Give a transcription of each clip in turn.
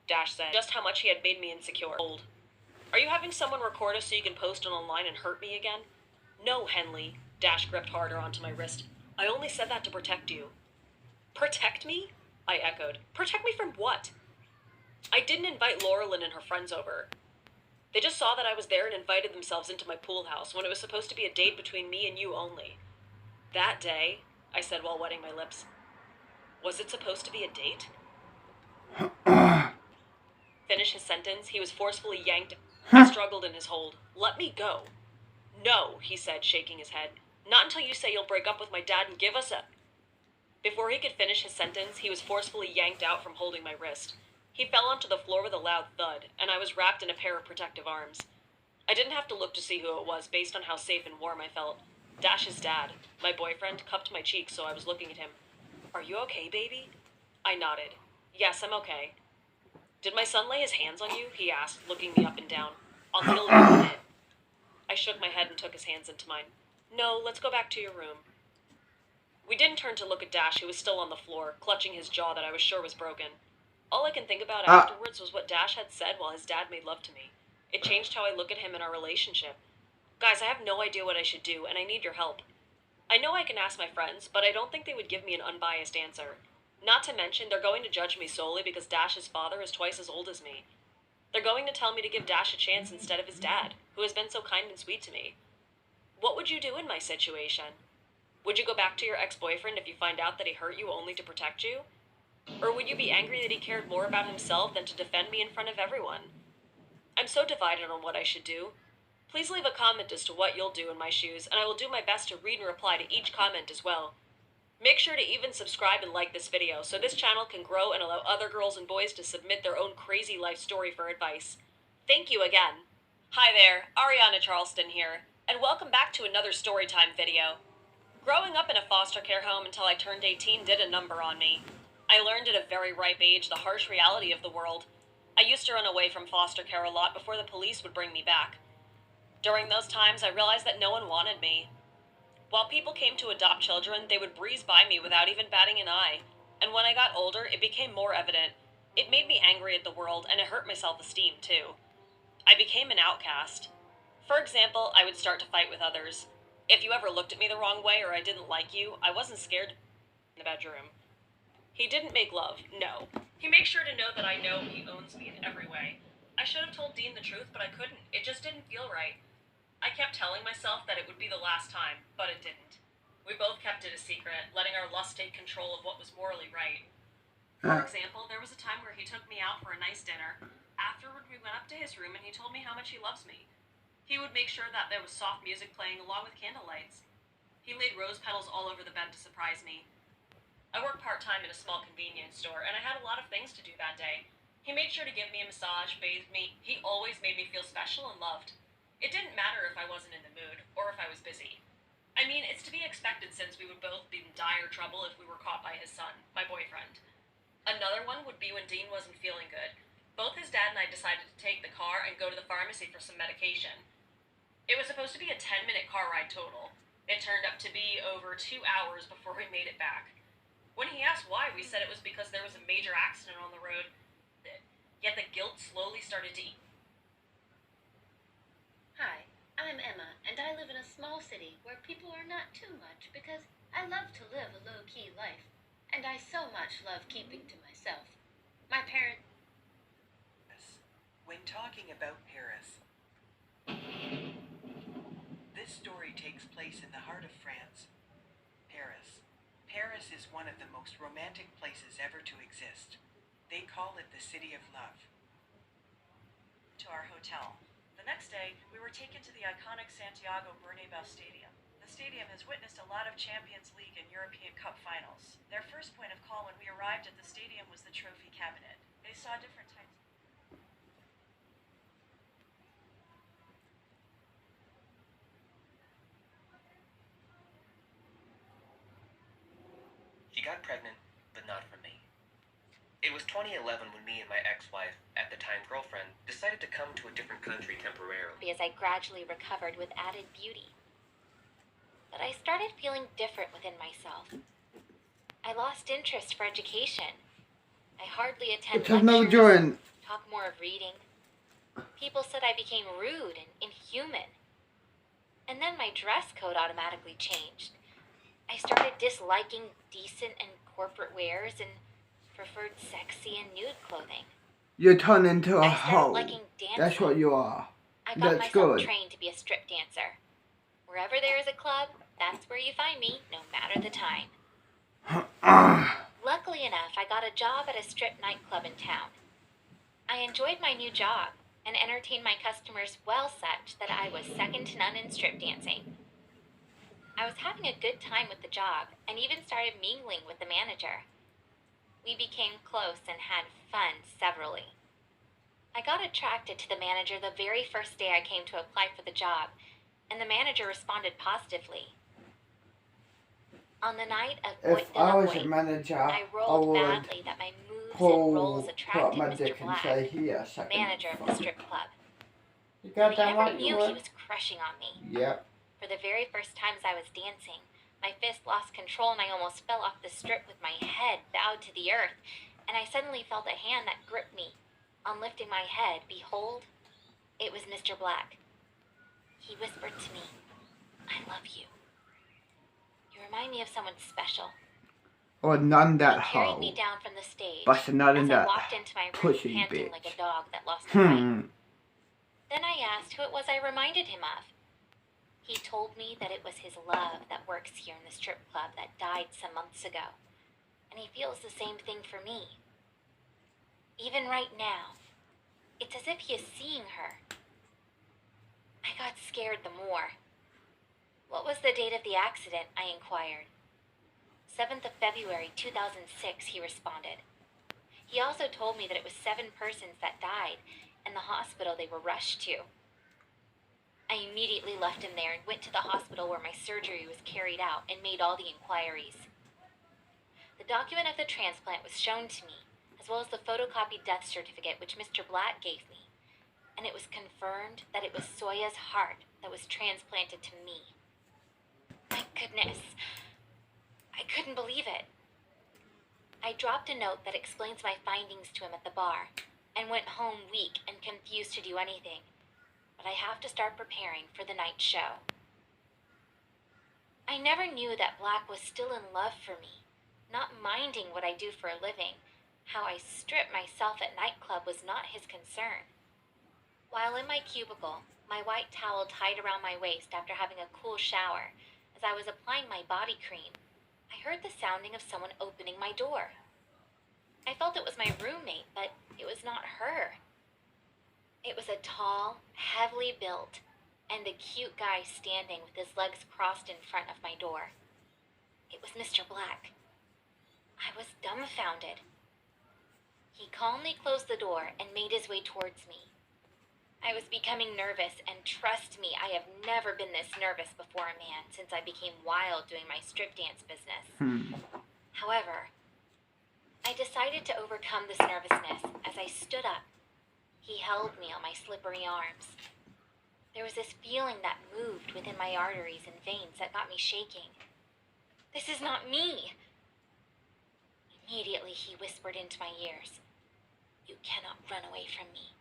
Dash said, just how much he had made me insecure. Are you having someone record us so you can post it online and hurt me again? No, Henley. Dash gripped harder onto my wrist. I only said that to protect you. Protect me? I echoed. Protect me from what? I didn't invite Laurelyn and her friends over. They just saw that I was there and invited themselves into my pool house when it was supposed to be a date between me and you only. That day, I said while wetting my lips, was it supposed to be a date? Finish his sentence, he was forcefully yanked. I struggled in his hold. Let me go. No, he said, shaking his head. Not until you say you'll break up with my dad and give us a... Before he could finish his sentence, he was forcefully yanked out from holding my wrist. He fell onto the floor with a loud thud, and I was wrapped in a pair of protective arms. I didn't have to look to see who it was based on how safe and warm I felt. Dash's dad, my boyfriend, cupped my cheek, so I was looking at him. Are you okay, baby? I nodded. Yes, I'm okay. Did my son lay his hands on you? He asked, looking me up and down. I'll heal you in a minute. I shook my head and took his hands into mine. No, let's go back to your room. We didn't turn to look at Dash, who was still on the floor, clutching his jaw that I was sure was broken. All I can think about afterwards was what Dash had said while his dad made love to me. It changed how I look at him in our relationship. Guys, I have no idea what I should do, and I need your help. I know I can ask my friends, but I don't think they would give me an unbiased answer. Not to mention, they're going to judge me solely because Dash's father is twice as old as me. They're going to tell me to give Dash a chance instead of his dad, who has been so kind and sweet to me. What would you do in my situation? Would you go back to your ex-boyfriend if you find out that he hurt you only to protect you? Or would you be angry that he cared more about himself than to defend me in front of everyone? I'm so divided on what I should do. Please leave a comment as to what you'll do in my shoes, and I will do my best to read and reply to each comment as well. Make sure to even subscribe and like this video so this channel can grow and allow other girls and boys to submit their own crazy life story for advice. Thank you again. Hi there, Ariana Charleston here, and welcome back to another storytime video. Growing up in a foster care home until I turned 18 did a number on me. I learned at a very ripe age the harsh reality of the world. I used to run away from foster care a lot before the police would bring me back. During those times, I realized that no one wanted me. While people came to adopt children, they would breeze by me without even batting an eye. And when I got older, it became more evident. It made me angry at the world, and it hurt my self-esteem, too. I became an outcast. For example, I would start to fight with others. If you ever looked at me the wrong way or I didn't like you, I wasn't scared in the bedroom. He didn't make love, no. He makes sure to know that I know he owns me in every way. I should have told Dean the truth, but I couldn't. It just didn't feel right. I kept telling myself that it would be the last time, but it didn't. We both kept it a secret, letting our lust take control of what was morally right. For example, there was a time where he took me out for a nice dinner. Afterward, we went up to his room and he told me how much he loves me. He would make sure that there was soft music playing along with candle lights. He laid rose petals all over the bed to surprise me. I work part-time in a small convenience store, and I had a lot of things to do that day. He made sure to give me a massage, bathed me. He always made me feel special and loved. It didn't matter if I wasn't in the mood, or if I was busy. I mean, it's to be expected since we would both be in dire trouble if we were caught by his son, my boyfriend. Another one would be when Dean wasn't feeling good. Both his dad and I decided to take the car and go to the pharmacy for some medication. It was supposed to be a 10-minute car ride total. It turned up to be over 2 hours before we made it back. When he asked why, we said it was because there was a major accident on the road. Yet the guilt slowly started to eat. Hi, I'm Emma, and I live in a small city where people are not too much because I love to live a low-key life, and I so much love keeping to myself. My parents... When talking about Paris, this story takes place in the heart of France. Paris. Paris is one of the most romantic places ever to exist. They call it the City of Love. To our hotel. The next day, we were taken to the iconic Santiago Bernabéu Stadium. The stadium has witnessed a lot of Champions League and European Cup finals. Their first point of call when we arrived at the stadium was the trophy cabinet. They saw different types. She got pregnant, but not from me. It was 2011 when me and my ex-wife, at the time girlfriend, decided to come to a different country temporarily. As I gradually recovered with added beauty. But I started feeling different within myself. I lost interest for education. I hardly attend lectures, more of reading. People said I became rude and inhuman. And then my dress code automatically changed. I started disliking decent and corporate wears and preferred sexy and nude clothing. You turn into a I started hoe. liking dancing. That's what you are. I got That's myself good. trained to be a strip dancer. Wherever there is a club, that's where you find me, no matter the time. Luckily enough, I got a job at a strip nightclub in town. I enjoyed my new job and entertained my customers well such that I was second to none in strip dancing. I was having a good time with the job and even started mingling with the manager. We became close and had fun severally. I got attracted to the manager the very first day I came to apply for the job, and the manager responded positively. On the night of If I was a manager, I I rolled would badly that my moves and roles put attracted my Mr. dick and Black, say, here, second. manager of the strip club. You But got he that never right, you knew he would? was crushing on me. Yep. For the very first times I was dancing, my fist lost control and I almost fell off the strip with my head bowed to the earth, and I suddenly felt a hand that gripped me. On lifting my head, behold, it was Mr. Black. He whispered to me, "I love you. You remind me of someone special." Or none that He carried hoe. me down from the stage Busting not in as I that walked into my room pussy panting bitch. like a dog that lost a fight. Then I asked who it was I reminded him of. He told me that it was his love that works here in the strip club that died some months ago, and he feels the same thing for me. Even right now, it's as if he is seeing her. I got scared the more. "What was the date of the accident?" I inquired. 7th of February, 2006, he responded. He also told me that it was 7 persons that died and the hospital they were rushed to. I immediately left him there and went to the hospital where my surgery was carried out and made all the inquiries. The document of the transplant was shown to me, as well as the photocopied death certificate which Mr. Black gave me, and it was confirmed that it was Soya's heart that was transplanted to me. My goodness, I couldn't believe it. I dropped a note that explains my findings to him at the bar, and went home weak and confused to do anything. But I have to start preparing for the night show. I never knew that Black was still in love for me, not minding what I do for a living. How I strip myself at nightclub was not his concern. While in my cubicle, my white towel tied around my waist after having a cool shower, as I was applying my body cream, I heard the sounding of someone opening my door. I felt it was my roommate, but it was not her. It was a tall, heavily built, and a cute guy standing with his legs crossed in front of my door. It was Mr. Black. I was dumbfounded. He calmly closed the door and made his way towards me. I was becoming nervous, and trust me, I have never been this nervous before a man since I became wild doing my strip dance business. However, I decided to overcome this nervousness as I stood up. He held me on my slippery arms. There was this feeling that moved within my arteries and veins that got me shaking. "This is not me!" Immediately he whispered into my ears, "You cannot run away from me.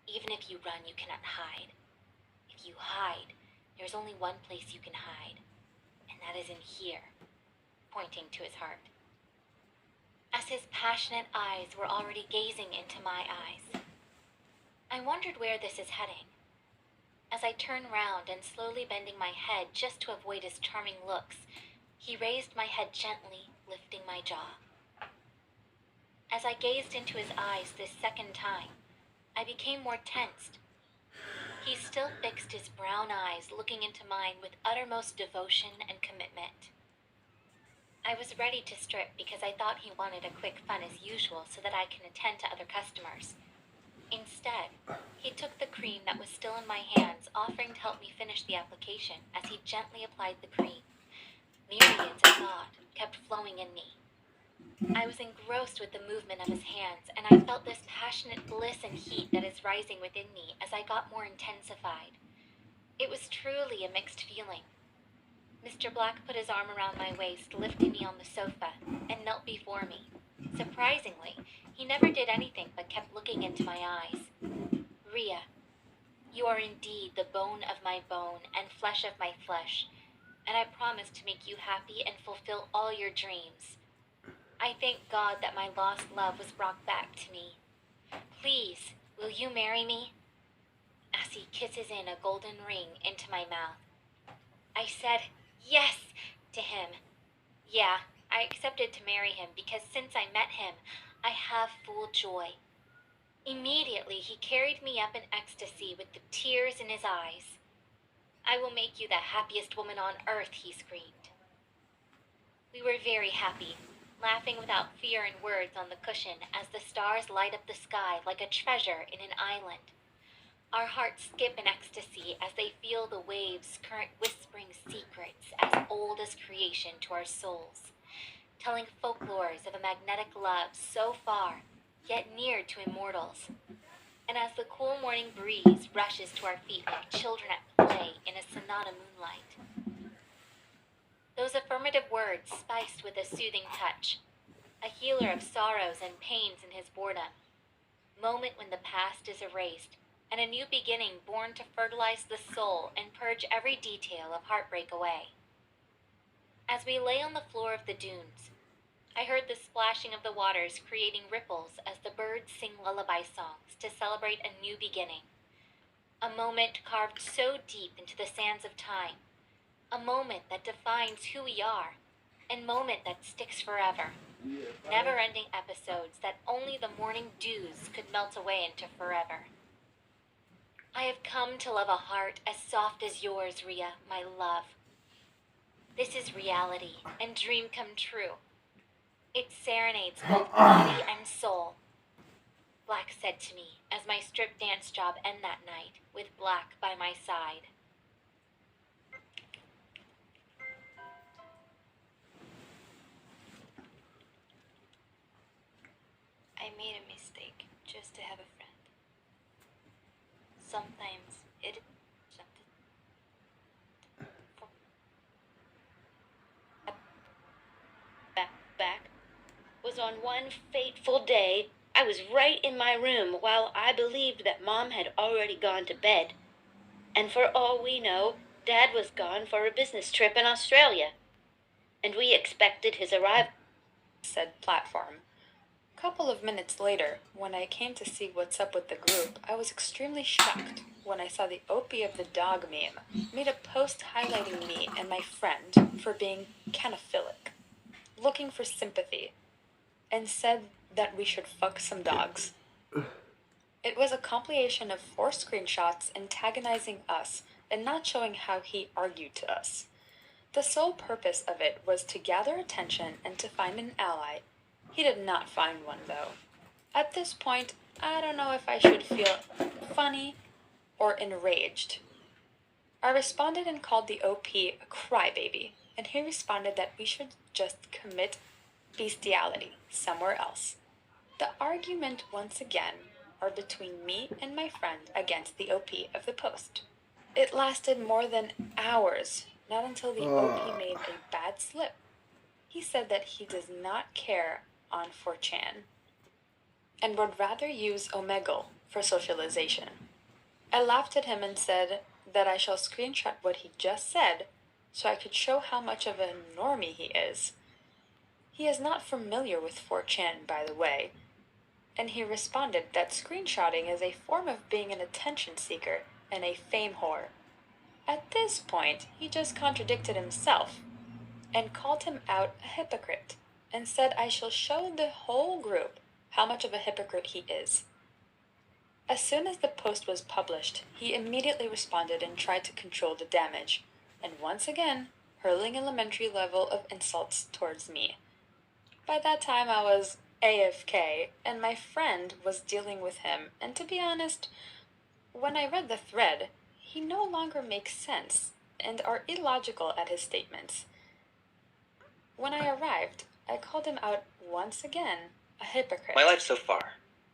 Even if you run, you cannot hide. If you hide, there's only one place you can hide, and that is in here," pointing to his heart. As his passionate eyes were already gazing into my eyes, I wondered where this is heading. As I turned round and slowly bending my head just to avoid his charming looks, he raised my head gently, lifting my jaw. As I gazed into his eyes this second time, I became more tensed. He still fixed his brown eyes, looking into mine with uttermost devotion and commitment. I was ready to strip because I thought he wanted a quick fun as usual so that I can attend to other customers. Instead, he took the cream that was still in my hands, offering to help me finish the application as he gently applied the cream. Myriads of thought kept flowing in me. I was engrossed with the movement of his hands, and I felt this passionate bliss and heat that is rising within me as I got more intensified. It was truly a mixed feeling. Mr. Black put his arm around my waist, lifting me on the sofa, and knelt before me. Surprisingly, he He never did anything but kept looking into my eyes. Ria, you are indeed the bone of my bone and flesh of my flesh, and I promise to make you happy and fulfill all your dreams. I thank God that my lost love was brought back to me. Please, will you marry me? As he kisses in a golden ring into my mouth. I said yes to him. Yeah, I accepted to marry him because since I met him, I have full joy. Immediately, he carried me up in ecstasy with the tears in his eyes. I will make you the happiest woman on earth, he screamed. We were very happy, laughing without fear in words on the cushion as the stars light up the sky like a treasure in an island. Our hearts skip in ecstasy as they feel the waves' current whispering secrets as old as creation to our souls, telling folklores of a magnetic love so far, yet near to immortals. And as the cool morning breeze rushes to our feet like children at play in a sonata moonlight. Those affirmative words spiced with a soothing touch, a healer of sorrows and pains in his boredom. Moment when the past is erased, and a new beginning born to fertilize the soul and purge every detail of heartbreak away. As we lay on the floor of the dunes, I heard the splashing of the waters creating ripples as the birds sing lullaby songs to celebrate a new beginning. A moment carved so deep into the sands of time. A moment that defines who we are. A moment that sticks forever. Never-ending episodes that only the morning dews could melt away into forever. I have come to love a heart as soft as yours, Ria, my love. This is reality and dream come true. It serenades both body and soul. Black said to me as my strip dance job ended that night with Black by my side. I made a mistake just to have a friend. Sometimes it is back was on one fateful day. I was right in my room while I believed that Mom had already gone to bed. And for all we know, Dad was gone for a business trip in Australia. And we expected his arrival, said Platform. A couple of minutes later, when I came to see what's up with the group, I was extremely shocked when I saw the OP of the dog meme made a post highlighting me and my friend for being canophilic, looking for sympathy, and said that we should fuck some dogs. It was a compilation of 4 screenshots antagonizing us and not showing how he argued to us. The sole purpose of it was to gather attention and to find an ally. He did not find one, though. At this point, I don't know if I should feel funny or enraged. I responded and called the OP a crybaby, and he responded that we should just commit bestiality somewhere else. The argument once again are between me and my friend against the OP of the post. It lasted more than hours, not until the OP made a bad slip. He said that he does not care on 4chan and would rather use Omegle for socialization. I laughed at him and said that I shall screenshot what he just said so I could show how much of a normie he is. He is not familiar with 4chan, by the way, and he responded that screenshotting is a form of being an attention seeker and a fame whore. At this point, he just contradicted himself and called him out a hypocrite and said I shall show the whole group how much of a hypocrite he is. As soon as the post was published, he immediately responded and tried to control the damage, and once again, hurling elementary level of insults towards me. By that time I was AFK, and my friend was dealing with him, and to be honest, when I read the thread, he no longer makes sense and are illogical at his statements. When I arrived, I called him out once again, a hypocrite. My life so far.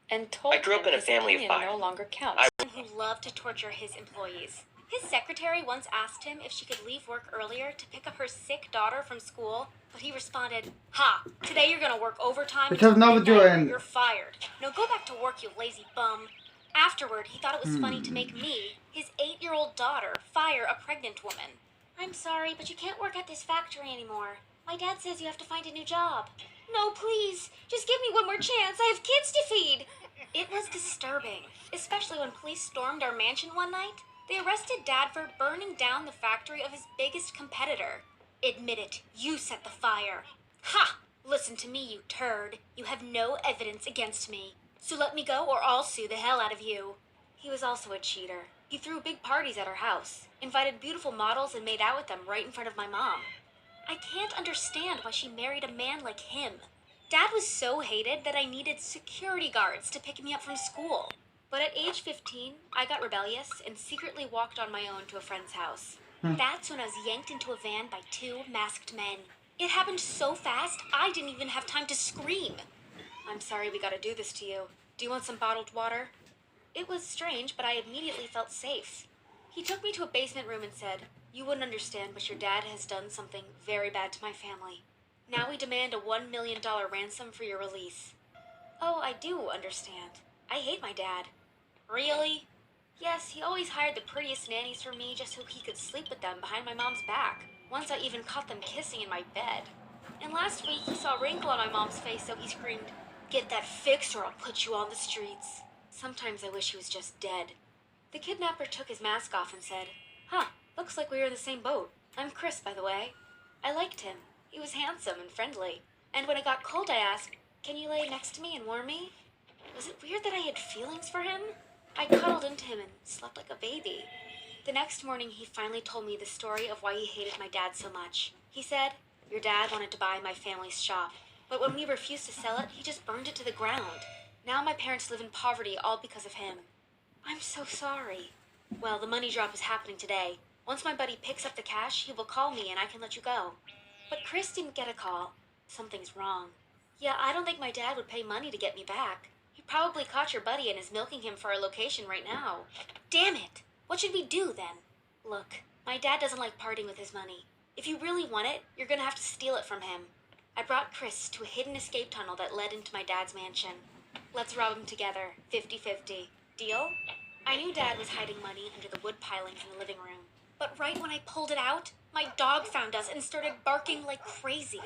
And told I grew up him in a his family of opinion 5. no longer counts. Who loved to torture his employees. His secretary once asked him if she could leave work earlier to pick up her sick daughter from school, But he responded, "Ha, today you're gonna work overtime Which until has never midnight or doing. you're fired. Now go back to work, you lazy bum." Afterward, he thought it was funny to make me, his 8-year-old daughter, fire a pregnant woman. "I'm sorry, but you can't work at this factory anymore. My dad says you have to find a new job." "No, please. Just give me one more chance. I have kids to feed." It was disturbing, especially when police stormed our mansion one night. They arrested Dad for burning down the factory of his biggest competitor. "Admit it, you set the fire." "Ha! Listen to me, you turd. You have no evidence against me. So let me go or I'll sue the hell out of you." He was also a cheater. He threw big parties at our house, invited beautiful models and made out with them right in front of my mom. I can't understand why she married a man like him. Dad was so hated that I needed security guards to pick me up from school. But at age 15, I got rebellious and secretly walked on my own to a friend's house. That's when I was yanked into a van by 2 masked men. It happened so fast, I didn't even have time to scream. "I'm sorry we gotta do this to you. Do you want some bottled water?" It was strange, but I immediately felt safe. He took me to a basement room and said, "You wouldn't understand, but your dad has done something very bad to my family. Now we demand a $1 million ransom for your release." "Oh, I do understand. I hate my dad." "Really?" "Yes, he always hired the prettiest nannies for me just so he could sleep with them behind my mom's back. Once I even caught them kissing in my bed. And last week he saw a wrinkle on my mom's face, so he screamed, 'Get that fixed or I'll put you on the streets.' Sometimes I wish he was just dead." The kidnapper took his mask off and said, "Huh, looks like we were in the same boat. I'm Chris, by the way." I liked him. He was handsome and friendly. And when it got cold, I asked, "Can you lay next to me and warm me?" Was it weird that I had feelings for him? I cuddled into him and slept like a baby. The next morning, he finally told me the story of why he hated my dad so much. He said, "Your dad wanted to buy my family's shop, but when we refused to sell it, he just burned it to the ground. Now my parents live in poverty all because of him." "I'm so sorry." "Well, the money drop is happening today. Once my buddy picks up the cash, he will call me and I can let you go." But Chris didn't get a call. Something's wrong. "Yeah, I don't think my dad would pay money to get me back. He probably caught your buddy and is milking him for our location right now." "Damn it! What should we do then?" "Look, my dad doesn't like parting with his money. If you really want it, you're gonna have to steal it from him." I brought Chris to a hidden escape tunnel that led into my dad's mansion. "Let's rob him together, 50-50. Deal?" I knew Dad was hiding money under the wood pilings in the living room. But right when I pulled it out, my dog found us and started barking like crazy.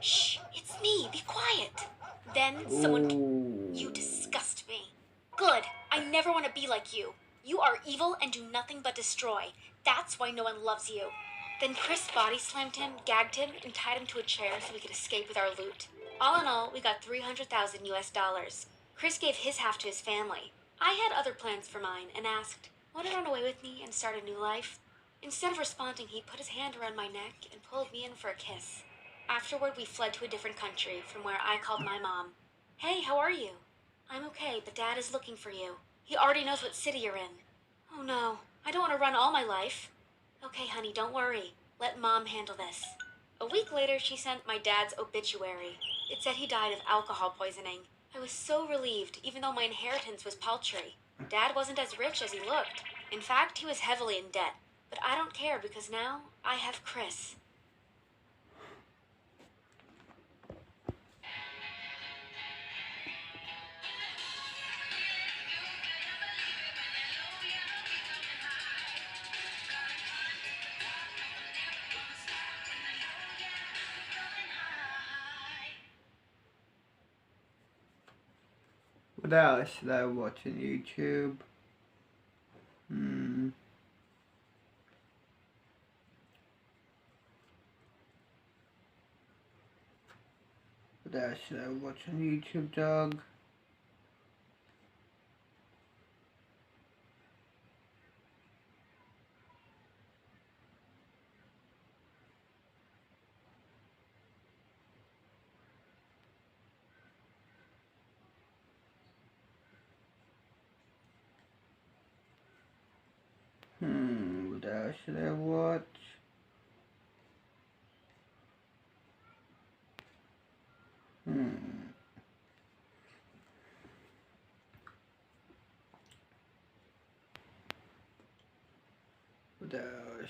"Shh, it's me, be quiet." Then someone... You disgust me. "Good, I never want to be like you. You are evil and do nothing but destroy. That's why no one loves you." Then Chris body slammed him, gagged him, and tied him to a chair so we could escape with our loot. All in all, we got 300,000 US dollars. Chris gave his half to his family. I had other plans for mine and asked, "Want to run away with me and start a new life?" Instead of responding, he put his hand around my neck and pulled me in for a kiss. Afterward, we fled to a different country, from where I called my mom. "Hey, how are you?" "I'm okay, but Dad is looking for you. He already knows what city you're in." "Oh no, I don't want to run all my life." "Okay, honey, don't worry. Let Mom handle this." A week later, she sent my dad's obituary. It said he died of alcohol poisoning. I was so relieved, even though my inheritance was paltry. Dad wasn't as rich as he looked. In fact, he was heavily in debt. But I don't care because now I have Chris. What else should I watch on YouTube? What else should I watch on YouTube, dog? What else should I watch? What else?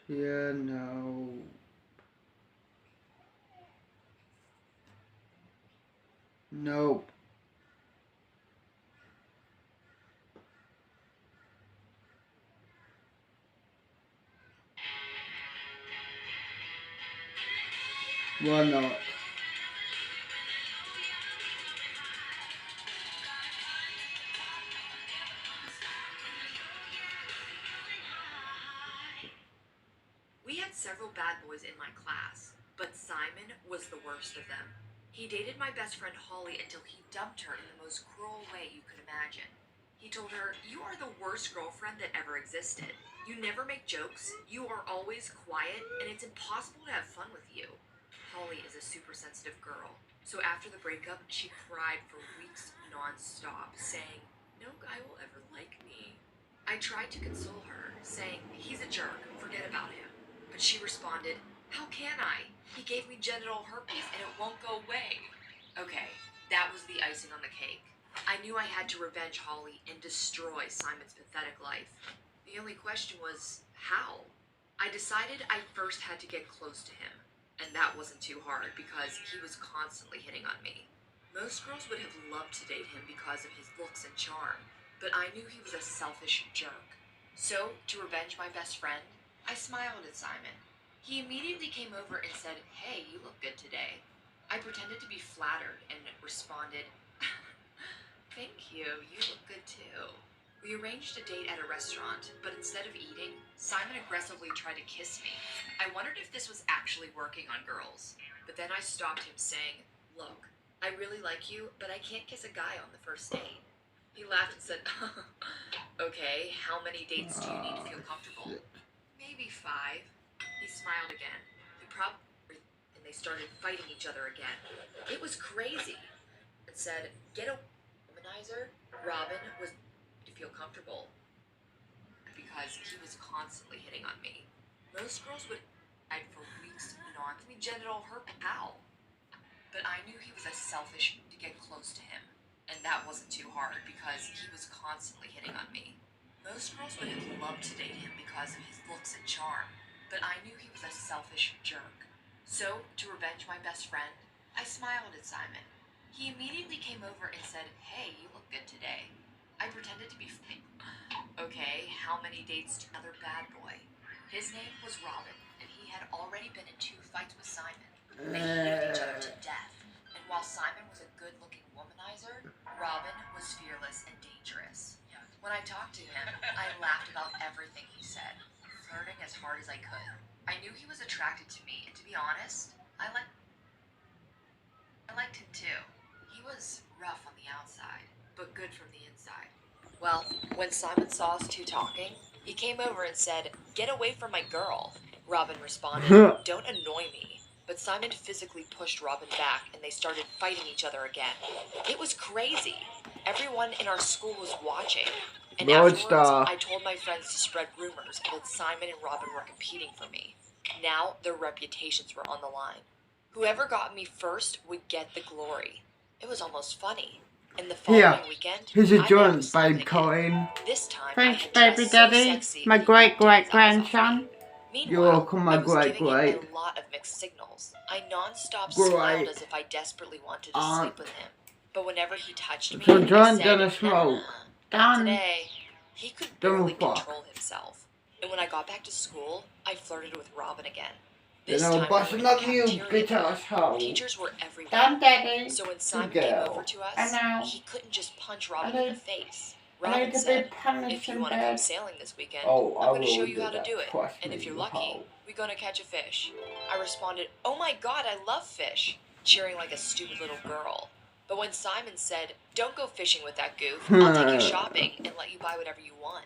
Yeah, no. Nope. Why not? We had several bad boys in my class, but Simon was the worst of them. He dated my best friend Holly until he dumped her in the most cruel way you could imagine. He told her, "You are the worst girlfriend that ever existed. You never make jokes, you are always quiet, and it's impossible to have fun with you." Holly is a super sensitive girl, so after the breakup, she cried for weeks non-stop, saying, "No guy will ever like me." I tried to console her, saying, "He's a jerk, forget about him." But she responded, "How can I? He gave me genital herpes and it won't go away." Okay, that was the icing on the cake. I knew I had to revenge Holly and destroy Simon's pathetic life. The only question was, how? I decided I first had to get close to him, and that wasn't too hard because he was constantly hitting on me. Most girls would have loved to date him because of his looks and charm, but I knew he was a selfish jerk. So, to revenge my best friend, I smiled at Simon. He immediately came over and said, "Hey, you look good today." I pretended to be flattered and responded, "Thank you, you look good too." We arranged a date at a restaurant, but instead of eating, Simon aggressively tried to kiss me. I wondered if this was actually working on girls, but then I stopped him saying, "Look, I really like you, but I can't kiss a guy on the first date." He laughed and said, "Okay, how many dates do you need to feel comfortable?" Shit. "Maybe 5. He smiled again. And they started fighting each other again. It was crazy. It said, "Get a womanizer." Robin was to feel comfortable because he was constantly hitting on me. Most girls would hide for weeks non genital herpes. How? But I knew he was a selfish to get close to him, and that wasn't too hard because he was constantly hitting on me. Most girls would have loved to date him because of his looks and charm, but I knew he was a selfish jerk. So, to revenge my best friend, I smiled at Simon. He immediately came over and said, "Hey, you look good today." I pretended to be okay, how many dates to another bad boy? His name was Robin, and he had already been in 2 fights with Simon. They hated each other to death, and while Simon was a good-looking womanizer, Robin was fearless and dangerous. When I talked to him, I laughed about everything he said, flirting as hard as I could. I knew he was attracted to me, and to be honest, I liked him too. He was rough on the outside, but good from the inside. Well, when Simon saw us two talking, he came over and said, "Get away from my girl." Robin responded, "Don't annoy me." But Simon physically pushed Robin back and they started fighting each other again. It was crazy. Everyone in our school was watching. And afterwards, Roadstar. I told my friends to spread rumors that Simon and Robin were competing for me. Now their reputations were on the line. Whoever got me first would get the glory. It was almost funny. And the following weekend, Here's a I met up joint, with Simon babe again. Colin. This time, Thanks, I had baby dressed daddy. so sexy My that he great couldn't take his eyes off me. grandson. Meanwhile, You're welcome, my I was great giving great. him a lot of mixed signals. I non-stop Great smiled as if I desperately wanted to aunt. sleep with him. But whenever he touched me, So I joint said, done a smoke. "Not Done. today." He could Don't barely fuck. control himself. And when I got back to school, I flirted with Robin again. Then This I'll time bust we were in the another you, cafeteria bitch though. asshole. Teachers were everywhere. Done, daddy. So when Simon Good came girl. over to us, I know. he couldn't just punch I Robin in the need- face. I need Robin to be said, punished "If you in want to come bed. sailing this weekend, Oh, I I'm going to will show you do how to that. do it. Trust And me, if you're you lucky, hoe. we're going to catch a fish." I responded, "Oh my god, I love fish," cheering like a stupid little girl. But when Simon said, "Don't go fishing with that goof, I'll take you shopping and let you buy whatever you want,"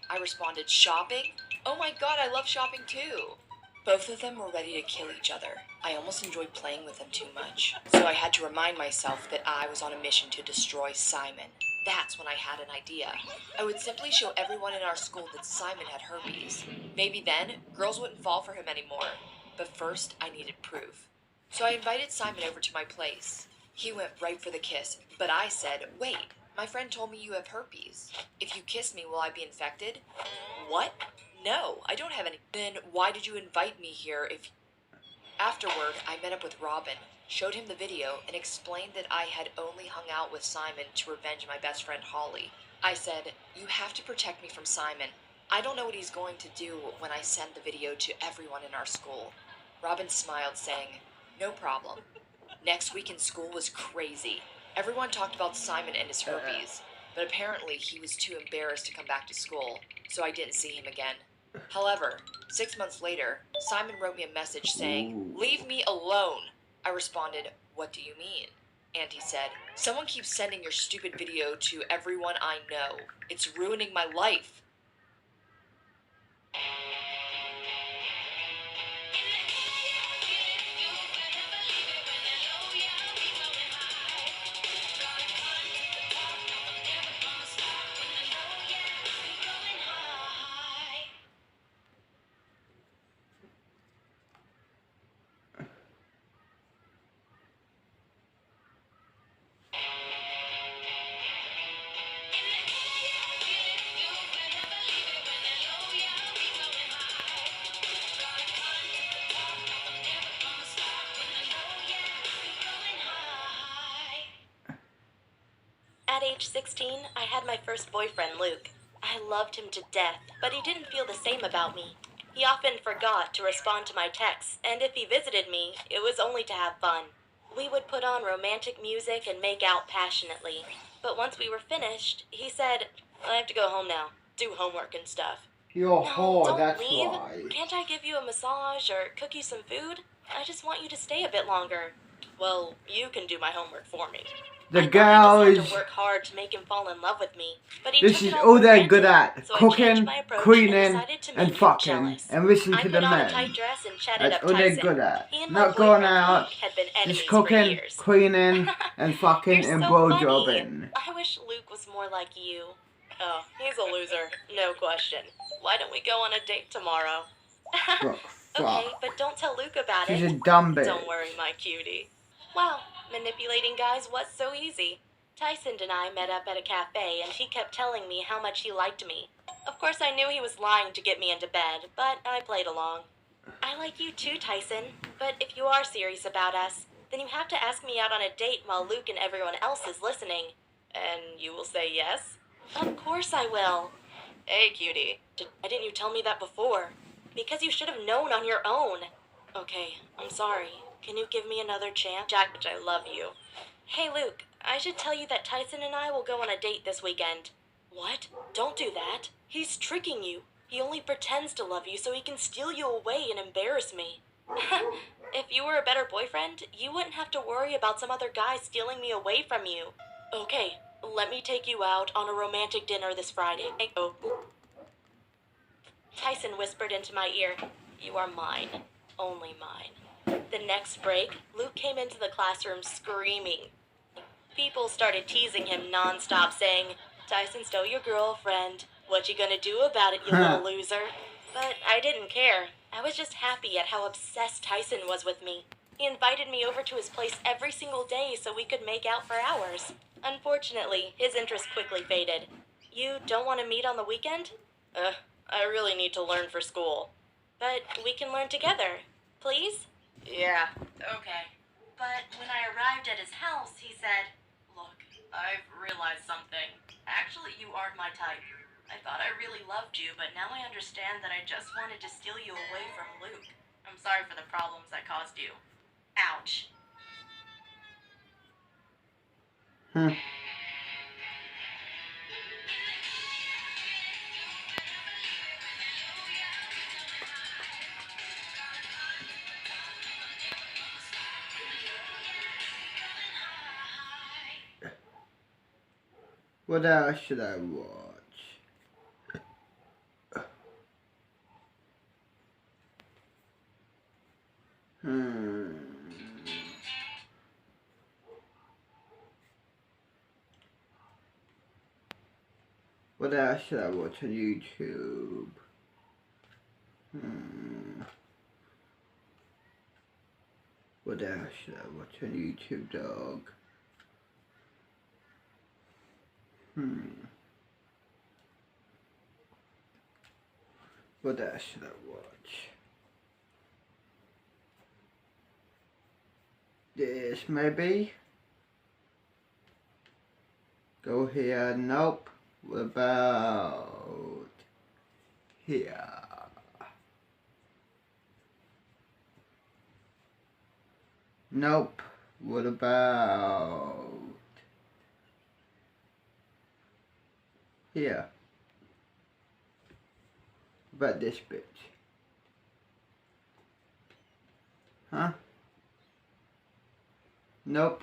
I responded, "Shopping? Oh my god, I love shopping too." Both of them were ready to kill each other. I almost enjoyed playing with them too much, so I had to remind myself that I was on a mission to destroy Simon. That's when I had an idea. I would simply show everyone in our school that Simon had herpes. Maybe then, girls wouldn't fall for him anymore. But first, I needed proof. So I invited Simon over to my place. He went right for the kiss, but I said, "Wait, my friend told me you have herpes. If you kiss me, will I be infected?" "What? No, I don't have any." "Then why did you invite me here if..." Afterward, I met up with Robin. showed him the video, and explained that I had only hung out with Simon to revenge my best friend Holly. I said, "You have to protect me from Simon. I don't know what he's going to do when I send the video to everyone in our school." Robin smiled, saying, "No problem." Next week in school was crazy. Everyone talked about Simon and his herpes, but apparently he was too embarrassed to come back to school, so I didn't see him again. However, 6 months later, Simon wrote me a message saying, "Leave me alone." I responded, "What do you mean?" And he said, "Someone keeps sending your stupid video to everyone I know. It's ruining my life." At age 16, I had my first boyfriend, Luke. I loved him to death, but he didn't feel the same about me. He often forgot to respond to my texts, and if he visited me, it was only to have fun. We would put on romantic music and make out passionately. But once we were finished, he said, "I have to go home now, do homework and stuff." You're a "No, whore, don't that's leave. why. Can't I give you a massage or cook you some food? I just want you to stay a bit longer." "Well, you can do my homework for me." The I thought girl I just had is... to work hard to make him fall in love with me, but he This took is it all for they're good granted, at. so I changed Cooking, my approach and cleaning, decided to make and him fucking. jealous. And listening I to put the on a men. tight dress and chatted That's up all they're Tyson. good at. He and my Not going boyfriend out, Luke had been enemies just for cooking, years. cleaning, and fucking You're and so blowjobbing. funny. I wish Luke was more like you. Oh, he's a loser, no question. Why don't we go on a date tomorrow? Fuck, Okay, fuck. but don't tell Luke about She's it. a dumb bitch. Don't worry, my cutie. Wow, manipulating guys was so easy. Tyson and I met up at a cafe, and he kept telling me how much he liked me. Of course, I knew he was lying to get me into bed, but I played along. I like you too, Tyson, but if you are serious about us, then you have to ask me out on a date while Luke and everyone else is listening. And you will say yes? Of course I will. Hey, cutie. Why didn't you tell me that before? Because you should have known on your own. Okay, I'm sorry. Can you give me another chance? Jack, I love you. Hey, Luke, I should tell you that Tyson and I will go on a date this weekend. What? Don't do that. He's tricking you. He only pretends to love you so he can steal you away and embarrass me. If you were a better boyfriend, you wouldn't have to worry about some other guy stealing me away from you. Okay, let me take you out on a romantic dinner this Friday. Oh. Tyson whispered into my ear, "You are mine. Only mine." The next break, Luke came into the classroom screaming. People started teasing him nonstop, saying, "Tyson stole your girlfriend. What you gonna do about it, you little loser?" But I didn't care. I was just happy at how obsessed Tyson was with me. He invited me over to his place every single day so we could make out for hours. Unfortunately, his interest quickly faded. You don't want to meet on the weekend? I really need to learn for school. But we can learn together. Please? Yeah, okay. But when I arrived at his house, he said, "Look, I've realized something. Actually, you aren't my type. I thought I really loved you, but now I understand that I just wanted to steal you away from Luke. I'm sorry for the problems I caused you." Ouch. What else should I watch? What else should I watch on YouTube? What else should I watch on YouTube, dog? What else should I watch? this maybe. Go here. Nope. What about here? Nope. What about here? What about this bitch? Huh? Nope.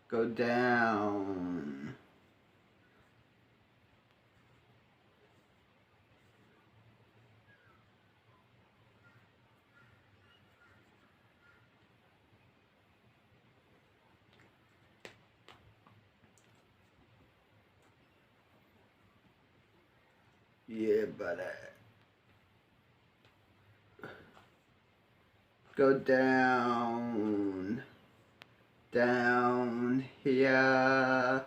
Go down. Yeah, buddy. Go down. Down here.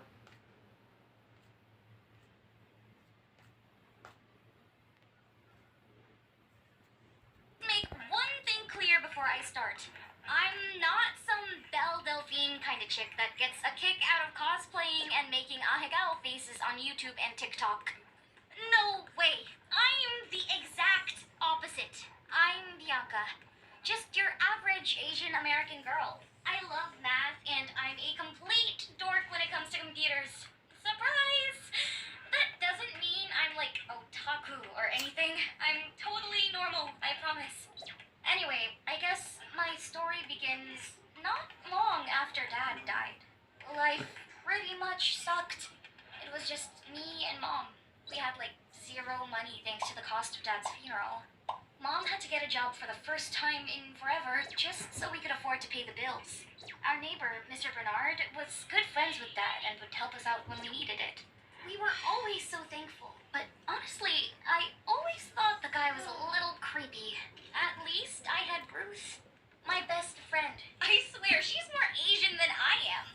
Make one thing clear before I start. I'm not some Belle Delphine kind of chick that gets a kick out of cosplaying and making ahegao faces on YouTube and TikTok. No way. I'm the exact opposite. I'm Bianca. Just your average Asian American girl. I love math and I'm a complete dork when it comes to computers. Surprise! That doesn't mean I'm like otaku or anything. I'm totally normal, I promise. Anyway, I guess my story begins not long after Dad died. Life pretty much sucked. It was just me and Mom. We had like zero money thanks to the cost of Dad's funeral. Mom had to get a job for the first time in forever just so we could afford to pay the bills. Our neighbor, Mr. Bernard, was good friends with Dad and would help us out when we needed it. We were always so thankful, but honestly, I always thought the guy was a little creepy. At least I had Ruth, my best friend. I swear, she's more Asian than I am.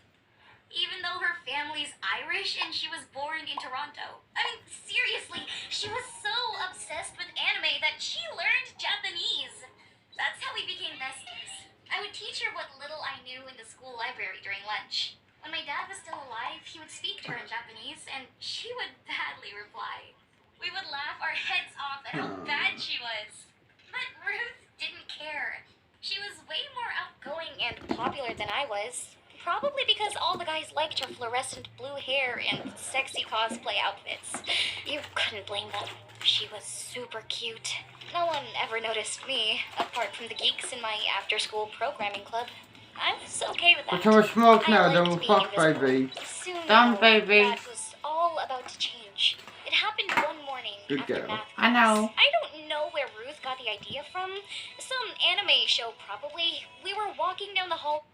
Even though her family's Irish and she was born in Toronto. I mean, seriously, she was so obsessed with anime that she learned Japanese. That's how we became besties. I would teach her what little I knew in the school library during lunch. When my dad was still alive, he would speak to her in Japanese, and she would badly reply. We would laugh our heads off at how bad she was. But Ruth didn't care. She was way more outgoing and popular than I was. Probably because all the guys liked her fluorescent blue hair and sexy cosplay outfits. You couldn't blame them. She was super cute. No one ever noticed me, apart from the geeks in my after-school programming club. I was okay with that. So much smoke now, I don't liked fuck, being invisible. baby. Soon, Don't, though, baby. that was all about to change. It happened one morning Good after girl. math I know. class. I don't know where Ruth got the idea from. Some anime show, probably. We were walking down the hall.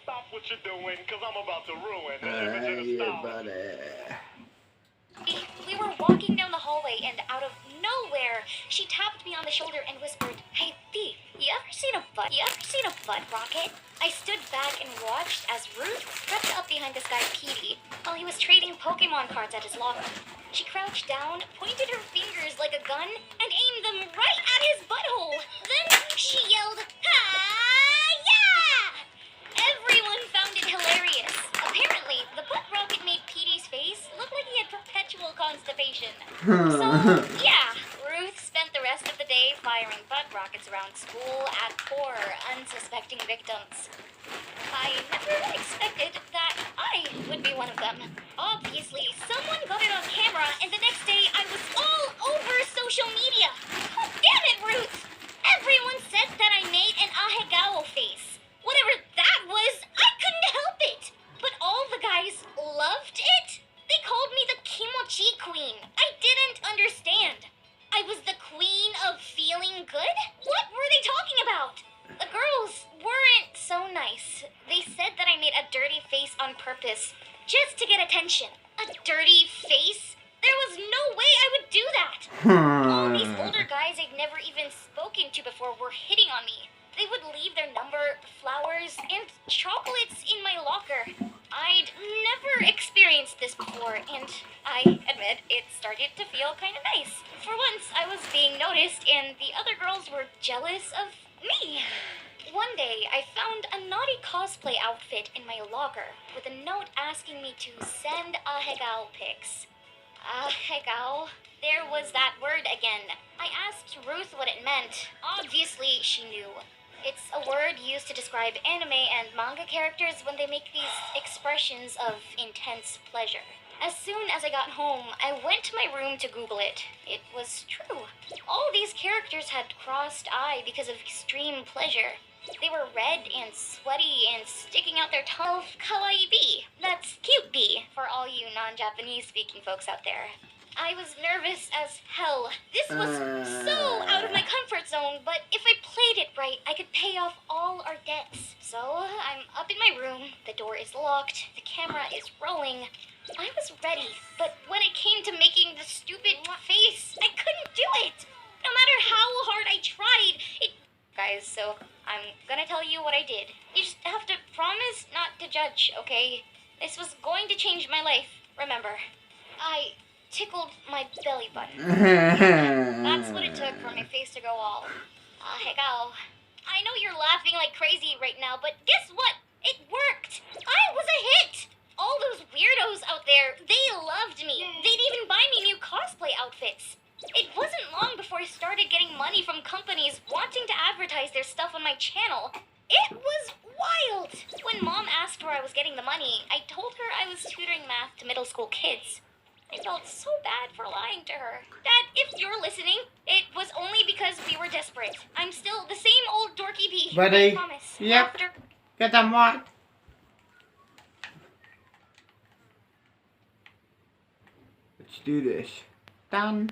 Stop what you're doing, because I'm about to ruin the image of the Yeah, star. buddy. We were walking down the hallway, and out of nowhere, she tapped me on the shoulder and whispered, "Hey, B, you ever seen a butt rocket?" I stood back and watched as Ruth crept up behind this guy, Petey, while he was trading Pokemon cards at his locker. She crouched down, pointed her fingers like a gun, and aimed them right at his butthole. Then she yelled, "Ha-yeah!" Everyone found it hilarious. Apparently, the butt rocket made Petey's face look like he had perpetual constipation. So, yeah, Ruth spent the rest of the day firing butt rockets around school at poor, unsuspecting victims. I never expected that I would be one of them. Obviously, someone got it on camera, and the next day I was all over social media. Oh, damn it, Ruth! Everyone said that I made an ahegao face. Whatever that was, I couldn't help it. But all the guys loved it. They called me the Kimochi Queen. I didn't understand. I was the queen of feeling good? What were they talking about? The girls weren't so nice. They said that I made a dirty face on purpose, just to get attention. A dirty face? There was no way I would do that. All these older guys I'd never even spoken to before were hitting on me. They would leave their number, flowers, and chocolates in my locker. I'd never experienced this before, and I admit it started to feel kind of nice. For once, I was being noticed, and the other girls were jealous of me. One day, I found a naughty cosplay outfit in my locker with a note asking me to send ahegao pics. Ahegao? There was that word again. I asked Ruth what it meant. Obviously, she knew. It's a word used to describe anime and manga characters when they make these expressions of intense pleasure. As soon as I got home, I went to my room to Google it. It was true. All these characters had crossed eye because of extreme pleasure. They were red and sweaty and sticking out their tongue. Kawaii B. That's cute B for all you non-Japanese speaking folks out there. I was nervous as hell. This was so out of my comfort zone, but if I played it right, I could pay off all our debts. So I'm up in my room, the door is locked, the camera is rolling. I was ready, but when it came to making the stupid face, I couldn't do it. No matter how hard I tried, guys, so I'm gonna tell you what I did. You just have to promise not to judge, okay? This was going to change my life, remember. I tickled my belly button. That's what it took for my face to go all, ahegao. I know you're laughing like crazy right now, but guess what? It worked! I was a hit! All those weirdos out there, they loved me. They'd even buy me new cosplay outfits. It wasn't long before I started getting money from companies wanting to advertise their stuff on my channel. It was wild! When Mom asked where I was getting the money, I told her I was tutoring math to middle school kids. I felt so bad for lying to her. Dad, if you're listening, it was only because we were desperate. I'm still the same old dorky bee. Ready? I promise. Yep. After... Get them right. Let's do this. Done.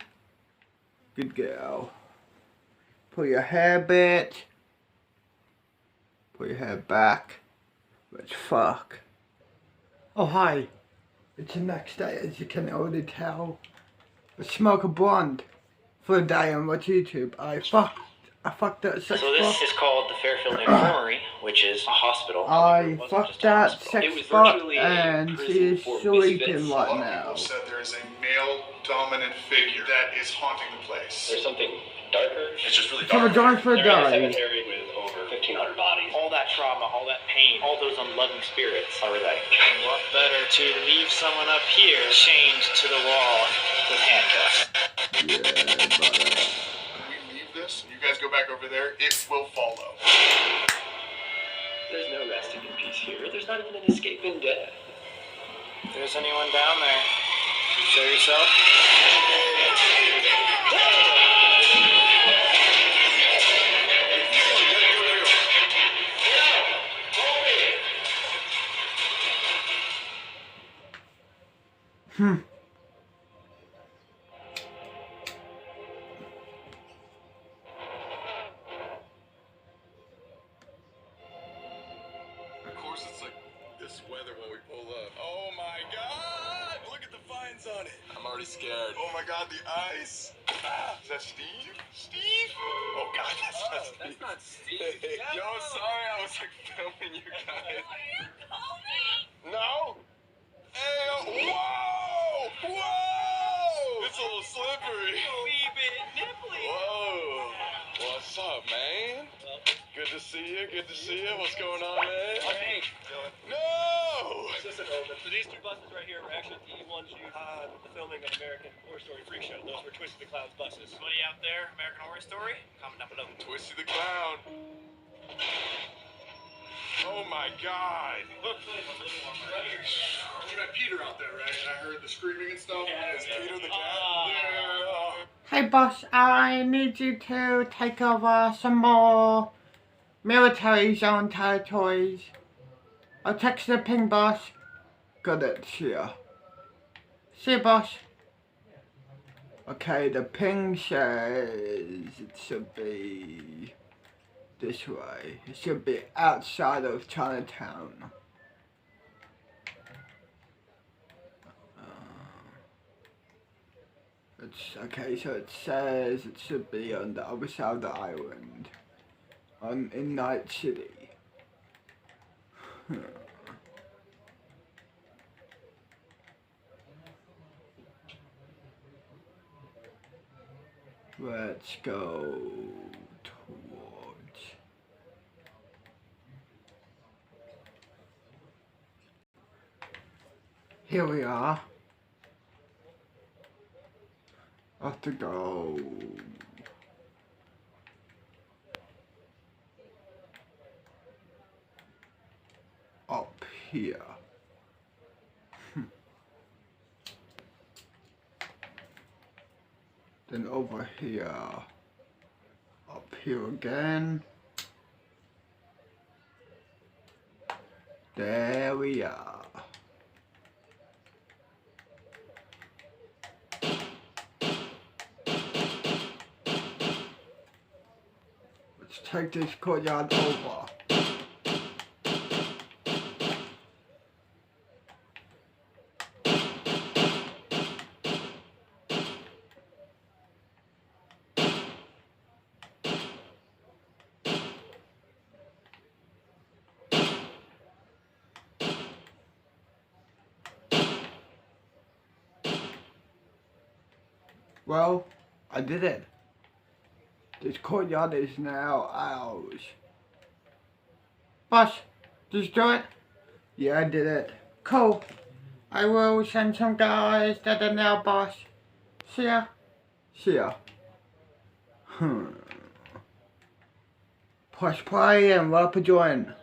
Good girl. Pull your hair bit. Pull your hair back. Let's fuck. Oh hi. It's the next day, as you can already tell. Let's smoke a blunt for a day and watch YouTube. I fucked that sex So this bot. is called the Fairfield Infirmary, which is a hospital. I It wasn't fucked just a that hospital. sex It was bot virtually a and prison she is for sleeping misfits. right A lot of now. people said there is a male dominant figure that is haunting the place. There's something darker. It's just really So we're dark. going for a They're in a dive. cemetery with over 1,500 bodies. All that trauma, all that pain, all those unloving spirits are like, what better to leave someone up here chained to the wall with handcuffs? We leave this, and you guys go back over there, it will follow. There's no resting in peace here. There's not even an escape in death. If there's anyone down there, show yourself. Of course, it's like this weather when we pull up. Oh my god! Look at the vines on it. I'm already scared. Oh my god, the ice. Ah, is that Steve? Steve? Oh god, that's not Steve. That's not Steve. Yo, sorry, I was like filming you guys. No? Hey, whoa! Whoa! It's a little slippery. Wee bit nipply. Whoa! What's up, man? Good to see you. Good to see you. What's going on, man? Hey, No! Listen, so these two buses right here were actually the ones used the filming of American Horror Story Freak Show. Those were Twisted the Clown's buses. Somebody out there, American Horror Story? Comment down below. Twisty the Clown. Oh my god. Look, You got Peter out there, right? I heard the screaming and stuff. Yeah, Is yeah. Peter the cat? Yeah. Hey boss, I need you to take over some more military zone territories. I'll text the ping boss. Got it, see ya. See ya, boss. Okay, the ping says it should be this way. It should be outside of Chinatown. It's okay, so it says it should be on the other side of the island. In Night City. Let's go towards. Here we are. I have to go up here. Then over here. Up here again. There we are. Let's take this courtyard over. Well, I did it. This courtyard is now ours. Boss, did you do it? Yeah, I did it. Cool. I will send some guys that are now boss. See ya. See ya. Press play and roll up a join.